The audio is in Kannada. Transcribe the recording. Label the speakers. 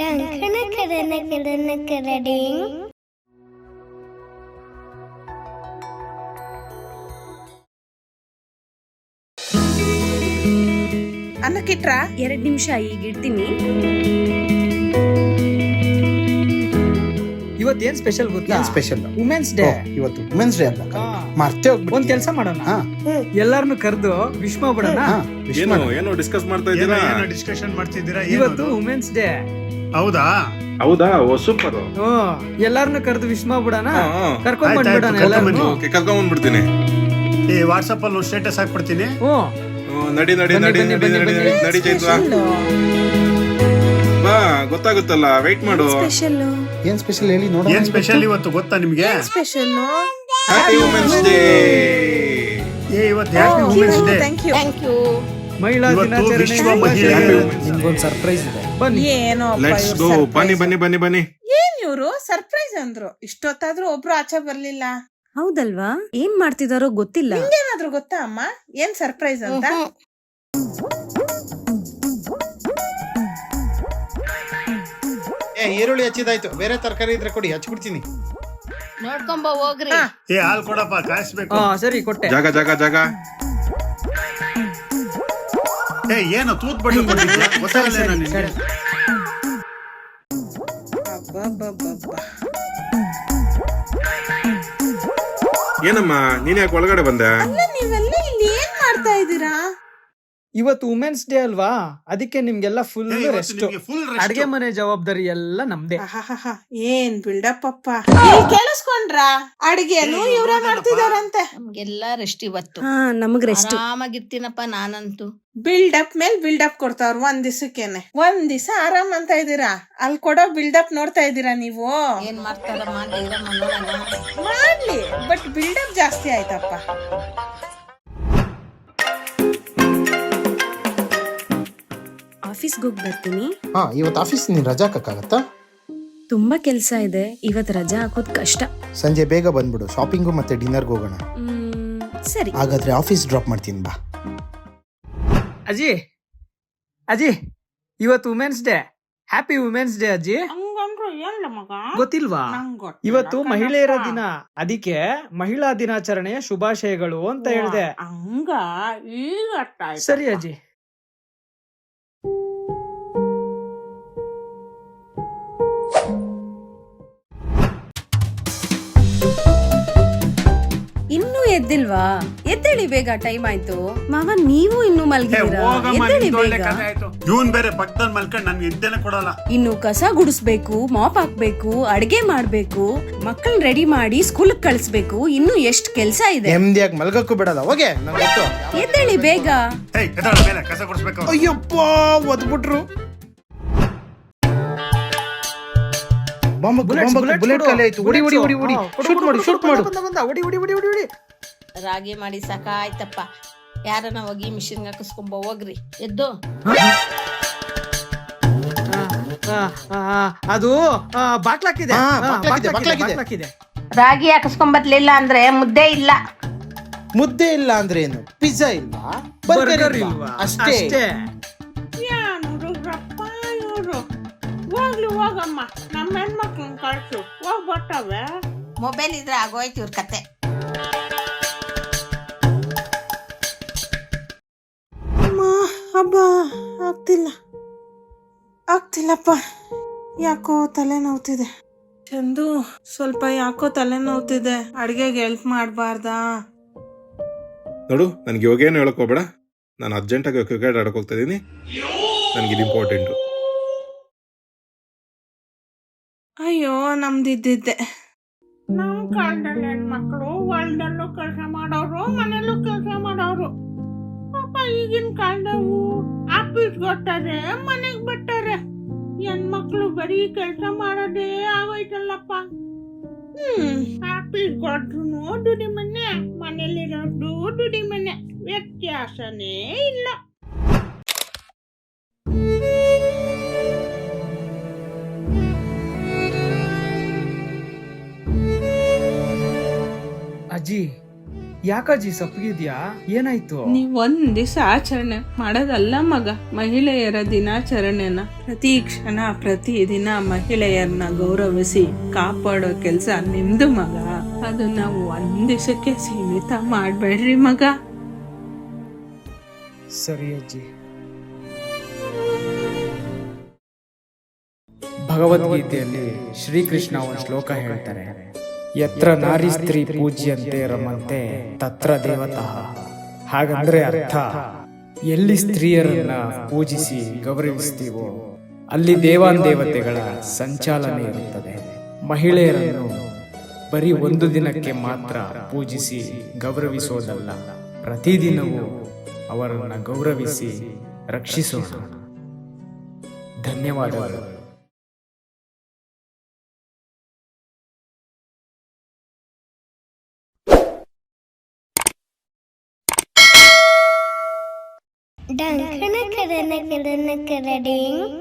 Speaker 1: ಡಂಕಣ ಕಡನ ಕಡನ ಕರಡಿಂಗ್.
Speaker 2: ಅನ್ನಕ್ಕಿಟ್ರ
Speaker 3: 2 ನಿಮಿಷ ಈಗ ಇಡ್ತೀನಿ.
Speaker 4: ಇವತ್ತೇನ್ ಸ್ಪೆಷಲ್ ಗೊತ್ತಾ?
Speaker 5: Special
Speaker 4: women's day.
Speaker 5: ಇವತ್ತು ವುಮೆನ್ಸ್ ಡೇ ಅಲ್ಲ, ಮರ್ತೇ ಹೋಗ್ಬಿಟ್ಟು.
Speaker 4: ಒಂದ್ ಕೆಲ್ಸ ಮಾಡೋಣ, ಎಲ್ಲಾರನ್ನು ಕರೆದು ವಿಶ್ ಮಾಡ್ಬಿಡೋಣ.
Speaker 6: ಏನು ಡಿಸ್ಕಸ್ ಮಾಡ್ತಾ ಇದ್ದೀರಾ?
Speaker 7: ಡಿಸ್ಕಷನ್ ಮಾಡ್ತಿದ್ದೀರಾ?
Speaker 4: ಇವತ್ತು ವುಮೆನ್ಸ್ ಡೇ.
Speaker 7: ಹೌದಾ?
Speaker 6: ಹೌದಾ? ಓ ಸೂಪರ್.
Speaker 4: ಎಲ್ಲಾರನ್ನು ಕರೆದು ವಿಶ್ ಮಾಡ್ಬಿಡೋಣ, ಕರ್ಕೊಂಡ್
Speaker 7: ಆಯ್ತು,
Speaker 4: ಬಂದ್ಬಿಡೋಣ
Speaker 7: ಆಯ್ತು,
Speaker 4: ಎಲ್ಲಾರನ್ನು.
Speaker 6: ಓಕೆ, ಕರ್ಕೊಂಡ್ ಬಂದ್ಬಿಡ್ತೀನಿ.
Speaker 7: ಈ ವಾಟ್ಸಪ್ ಅಲ್ಲಿ ಸ್ಟೇಟಸ್ ಹಾಕ್ಬಿಡ್ತೀನಿ.
Speaker 6: ನಡಿ ನಡಿ ನಡಿ ನಡಿ ನಡಿ ನಡಿ ಚೈತ್ರ, ಬಾ, ಗೊತ್ತಾಗುತ್ತಲ್ಲ, ವೆಯ್ಟ್ ಮಾಡು.
Speaker 5: ಏನ್ ಸ್ಪೆಷಲ್ ಹೇಳಿ ನೋಡೋಣ.
Speaker 7: ಏನ್ ಸ್ಪೆಷಲ್ ಇವತ್ತು ಗೊತ್ತಾ ನಿಮ್ಗೆ?
Speaker 6: Happy women's day.
Speaker 7: ಇವತ್ತು happy women's day.
Speaker 2: Thank you.
Speaker 4: ಮಹಿಳಾ
Speaker 7: ಇವತ್ತು
Speaker 4: ದಿನಾಚರಣೆ
Speaker 7: ವಿಶ್ವ ಮಹಿಳೆಯರ ದಿನ.
Speaker 5: ನಿಮ್ಗೊಂದು ಸರ್ಪ್ರೈಸ್ ಇದೆ,
Speaker 4: ಬನ್ನಿ.
Speaker 2: ಏನೋ
Speaker 6: ಲೆಟ್ಸ್ ಗೋ. ಬನ್ನಿ ಬನ್ನಿ ಬನ್ನಿ ಬನ್ನಿ.
Speaker 2: ಏನ್ ಇವ್ರು ಸರ್ಪ್ರೈಸ್ ಅಂದ್ರು, ಇಷ್ಟೊತ್ತಾದ್ರೂ ಒಬ್ರು ಆಚೆ ಬರ್ಲಿಲ್ಲ.
Speaker 3: ಹೌದಲ್ವಾ? ಏನ್ ಮಾಡ್ತಿದಾರೋ ಗೊತ್ತಿಲ್ಲ.
Speaker 2: ನಿಂಗೇನಾದ್ರೂ ಗೊತ್ತಾ ಅಮ್ಮ ಏನ್ ಸರ್ಪ್ರೈಸ್ ಅಂತ?
Speaker 5: ಈರುಳ್ಳಿ ಹಚ್ಚಿದಾಯ್ತು, ಬೇರೆ ತರಕಾರಿ ಇದ್ರೆ ಕೊಡಿ, ಹಚ್ಬಿಡ್ತೀನಿ.
Speaker 1: ನೋಡ್ಕೊಂಬ ಹೋಗ್ರಿ.
Speaker 7: ಹಾಲ್ ಕೊಡಪ್ಪ, ಕಾಯಿಸ್ಬೇಕು.
Speaker 4: ಸರಿ, ಕೊಟ್ಟೆ.
Speaker 6: ಜಾಗ ಜಾಗ ಜಾಗ.
Speaker 7: ಏನು ತೂತ್ ಬಡ್ಡಿ ಕೊಟ್ಟಿದ್ಯಾ? ಗೊತ್ತಾಗಲ್ಲ ನಿನ್ಗೆ?
Speaker 6: ಏನಮ್ಮ, ನೀನ್ ಯಾಕೆ ಒಳಗಡೆ ಬಂದೆ?
Speaker 2: ಅಲ್ಲ, ನೀವೆಲ್ಲ ಇಲ್ಲಿ ಏನ್ ಮಾಡ್ತಾ ಇದ್ದೀರಾ?
Speaker 4: ಇವತ್ತು ವುಮೆನ್ಸ್ ಡೇ ಅಲ್ವಾ, ಅದಕ್ಕೆ ನಿಮ್ಗೆಲ್ಲ ಫುಲ್ ರೆಸ್ಟ್. ಅಡ್ಗೆ ಮನೆ ಜವಾಬ್ದಾರಿ ಎಲ್ಲ ನಮ್ದೇ.
Speaker 2: ಆಹಾಹಾಹಾ, ಏನ್ ಬಿಲ್ಡಪ್ ಅಪ್ಪ. ಕೇಳಿಸ್ಕೊಂಡ್ರ? ಅಡಿಗೆನು ಇವ್ರ ಮಾಡ್ತಿದಾರಂತೆ.
Speaker 1: ನಮ್ಗೆಲ್ಲ ರೆಸ್ಟ್ ಇವತ್ತು.
Speaker 3: ನಮಗ್ ರೆಸ್ಟ್.
Speaker 1: ಆರಾಮಾಗಿರ್ತೀನಪ್ಪ ನಾನಂತೂ.
Speaker 2: ಬಿಲ್ಡಪ್ ಮೇಲ್ ಬಿಲ್ಡಪ್ ಕೊಡ್ತಾವ್ರ ಒಂದ್ ದಿವಸಕ್ಕೇನೆ. ಒಂದ್ ದಿವಸ ಆರಾಮ್ ಅಂತ ಇದೀರಾ, ಅಲ್ಲಿ ಕೊಡೋ ಬಿಲ್ಡಪ್ ನೋಡ್ತಾ ಇದೀರಾ ನೀವು?
Speaker 1: ಏನ್ ಮಾಡ್ತಾರಮ್ಮ ದೇವ್ರಮ್ಮ ನೋಡೋಣ.
Speaker 2: ಮಾಡ್ಲಿ, ಬಟ್ ಬಿಲ್ಡಪ್ ಜಾಸ್ತಿ ಆಯ್ತಪ್ಪ.
Speaker 3: ಆಫೀಸ್ಗೆ ಹೋಗಿ ಬರ್ತೀನಿ.
Speaker 5: ಇವತ್ತು ಆಫೀಸ್ ನೀನ್ ರಜಾ ಹಾಕಕ್ಕಾಗತ್ತಾ?
Speaker 3: ತುಂಬಾ ಕೆಲ್ಸ ಇದೆ, ಇವತ್ ರಜಾ ಹಾಕೋದ್ ಕಷ್ಟ.
Speaker 5: ಸಂಜೆ ಬೇಗ ಬಂದ್ಬಿಡು, ಶಾಪಿಂಗು ಮತ್ತೆ ಡಿನ್ನರ್ಗೆ ಹೋಗೋಣ.
Speaker 3: ಸರಿ,
Speaker 5: ಹಾಗಾದ್ರೆ ಆಫೀಸ್ ಡ್ರಾಪ್ ಮಾಡ್ತೀನಿ, ಬಾ.
Speaker 4: ಅಜ್ಜಿ, ಅಜ್ಜಿ, ಇವತ್ತು women's day. Happy women's day ಅಜ್ಜಿ. ಗೊತ್ತಿಲ್ವಾ? ಇವತ್ತು ಮಹಿಳೆಯರ ದಿನ, ಅದಕ್ಕೆ ಮಹಿಳಾ ದಿನಾಚರಣೆಯ ಶುಭಾಶಯಗಳು ಅಂತ ಹೇಳ್ದೆ.
Speaker 2: ಹಂಗ ಈಗ
Speaker 4: ಸರಿ ಅಜ್ಜಿ.
Speaker 3: ಇನ್ನೂ ಎದ್ದಿಲ್ವಾ? ಎದ್ದೇಳಿ ಬೇಗ, ಟೈಮ್ ಆಯ್ತು. ಮಾವ, ನೀವು ಇನ್ನೂ ಮಲ್ಗಿದ್ದೀರಾ? ಎದ್ದೇಳಿ ಬೇಗ.
Speaker 7: ಇವನ್ ಬೇರೆ ಪಕ್ಕದಲ್ಲಿ ಮಲ್ಕೊಂಡ್ ನನ್ಗೆ ಇದ್ದೇನೆ ಕೊಡಲ್ಲ.
Speaker 3: ಇನ್ನು ಕಸ ಗುಡಿಸ್ಬೇಕು, ಮಾಪ್ ಹಾಕ್ಬೇಕು, ಅಡ್ಗೆ ಮಾಡ್ಬೇಕು, ಮಕ್ಕಳನ್ನ ರೆಡಿ ಮಾಡಿ ಸ್ಕೂಲ್ ಕಳಿಸ್ಬೇಕು. ಇನ್ನು ಎಷ್ಟ್ ಕೆಲ್ಸ ಇದೆ.
Speaker 5: ನೆಮ್ಮದಿಯಾಗಿ ಮಲ್ಗಕ್ಕೂ ಬಿಡಲ್ಲ. ಹೋಗೆ, ನಂಗೆ ಗೊತ್ತು.
Speaker 3: ಎದ್ದೇಳಿ ಬೇಗ.
Speaker 7: ಮೇಲೆ ಕಸ ಕೊಡಿಸ್ಬೇಕು.
Speaker 5: ಅಯ್ಯಪ್ಪ, ಒದ್ಬಿಟ್ರು. ಬುಲೆಟ್ ಖಾಲಿ ಆಯ್ತು. ಹೊಡಿ ಹೊಡಿ ಹೊಡಿ ಹೊಡಿ, ಶೂಟ್ ಮಾಡು, ಶೂಟ್ ಮಾಡು.
Speaker 4: ಹೊಡಿ ಹೊಡಿ ಹೊಡಿ ಹೊಡಿ ಹೊಡಿ.
Speaker 1: ರಾಗಿ ಮಾಡಿ ಸಾಕಾಯ್ತಪ್ಪ. ಯಾರನ್ನ ಹೋಗಿ ಮಿಷಿನ್ ಹಾಕಿಸ್ಕೊಂಬ ಹೋಗ್ರಿ, ಎದ್ದು.
Speaker 4: ಅದು ಬಾಕ್ಲಾಕಿದೆ.
Speaker 5: ಬಾಕ್ಲಾಕಿದೆ.
Speaker 1: ರಾಗಿ ಹಾಕಿಸ್ಕೊಂಬರ್ಲಿಲ್ಲ ಅಂದ್ರೆ ಮುದ್ದೆ ಇಲ್ಲ.
Speaker 5: ಮುದ್ದೆ ಇಲ್ಲ ಅಂದ್ರೆ ಏನು? ಪಿಜ್ಜಾ ಇಲ್ಲ, ಬರ್ಗರ್ ಇಲ್ವಾ? ಅಷ್ಟೇ.
Speaker 2: ಹೋಗ್ಲಿ ಹೋಗಮ್ಮ, ನಮ್ಮ ಹೆಣ್ಮಕ್ಳನ್ನ ಕಳ್ಸು, ಹೋಗ್ ಬರ್ತವೆ.
Speaker 1: ಮೊಬೈಲ್ ಇದ್ರೆ ಆಗೋಯ್ತು ಇವ್ರ ಕತೆ.
Speaker 2: ಹಬ್ಬ ಆಗ್ತಿಲ್ಲಪ್ಪ, ಯಾಕೋ ತಲೆ ನೋವ್ತಿದೆ. ಚಂದು, ಸ್ವಲ್ಪ ಯಾಕೋ ತಲೆ ನೋವ್ತಿದೆ, ಅಡ್ಗೆಗೆ ಹೆಲ್ಪ್ ಮಾಡ್ಬಾರ್ದಾ?
Speaker 6: ನೋಡು, ನನ್ಗೆ ಇವಾಗೇನು ಹೇಳಕ್ ಹೋಗ್ಬೇಡ. ನಾನು ಅರ್ಜೆಂಟಾಗಿ ಕ್ರಿಕೆಟ್ ಆಡಕ್ ಹೋಗ್ತಾ ಇದೀನಿ. ನನ್ಗೆ ಇದು ಇಂಪಾರ್ಟೆಂಟು.
Speaker 2: ಅಯ್ಯೋ, ನಮ್ದಿದ್ದಿದ್ದೆ. ನಮ್ ಕಾಲದಲ್ಲಿ ಹೆಣ್ಮಕ್ಳು ಹೊಲದಲ್ಲೂ ಕೆಲಸ ಮಾಡೋರು, ಮನೇಲೂ ಕೆಲಸ ಮಾಡೋರು. ಪಾಪ ಈಗಿನ ಕಾಲದವು ಆಫೀಸ್ ಬರ್ತಾರೆ, ಮನೆಗ್ ಬರ್ತಾರೆ. ಹೆಣ್ಮಕ್ಳು ಬರೀ ಕೆಲಸ ಮಾಡೋದೇ ಆಗೋಯ್ತಲ್ಲಪ್ಪ. ಆಫೀಸ್ ಕೊಟ್ರು ದುಡಿಮನೆ, ಮನೇಲಿರೋದು ದುಡಿಮನೆ, ವ್ಯತ್ಯಾಸನೇ ಇಲ್ಲ.
Speaker 4: ಅಜ್ಜಿ, ಯಾಕಜ್ಜಿ ಸಪ್ಪಗಿದ್ಯಾ? ಏನಾಯ್ತು?
Speaker 2: ನೀವ್ ಒಂದ್ ದಿವಸ ಆಚರಣೆ ಮಾಡೋದಲ್ಲ ಮಗ, ಮಹಿಳೆಯರ ದಿನಾಚರಣೆನ ಪ್ರತಿ ಕ್ಷಣ ಪ್ರತಿ ದಿನ ಮಹಿಳೆಯರನ್ನ ಗೌರವಿಸಿ ಕಾಪಾಡೋ ಕೆಲ್ಸ ನಿಮ್ದು ಮಗ. ಅದನ್ನ ಒಂದ್ ದಿವಸಕ್ಕೆ ಸೀಮಿತ ಮಾಡ್ಬೇಡ್ರಿ ಮಗ.
Speaker 4: ಸರಿ ಅಜ್ಜಿ. ಭಗವದ್ಗೀತೆಯಲ್ಲಿ ಶ್ರೀಕೃಷ್ಣ ಒಂದು ಶ್ಲೋಕ ಹೇಳ್ತಾರೆ, ಯತ್ರ ನಾರಿ ಸ್ತ್ರೀ ಪೂಜ್ಯಂತೆ ರಮಂತೆ ತತ್ರ ದೇವತಃ. ಹಾಗಂದ್ರೆ ಅರ್ಥ, ಎಲ್ಲಿ ಸ್ತ್ರೀಯರನ್ನ ಪೂಜಿಸಿ ಗೌರವಿಸ್ತೀವೋ ಅಲ್ಲಿ ದೇವಾನ್ ದೇವತೆಗಳ ಸಂಚಾಲನೆ ಇರುತ್ತದೆ. ಮಹಿಳೆಯರನ್ನು ಬರೀ ಒಂದು ದಿನಕ್ಕೆ ಮಾತ್ರ ಪೂಜಿಸಿ ಗೌರವಿಸೋದಲ್ಲ, ಪ್ರತಿದಿನವೂ ಅವರನ್ನು ಗೌರವಿಸಿ ರಕ್ಷಿಸೋಣ. ಧನ್ಯವಾದಗಳು.
Speaker 8: ಡಂಕಣ ಕರನ ಕರನ ಕರಡಿಂಗ್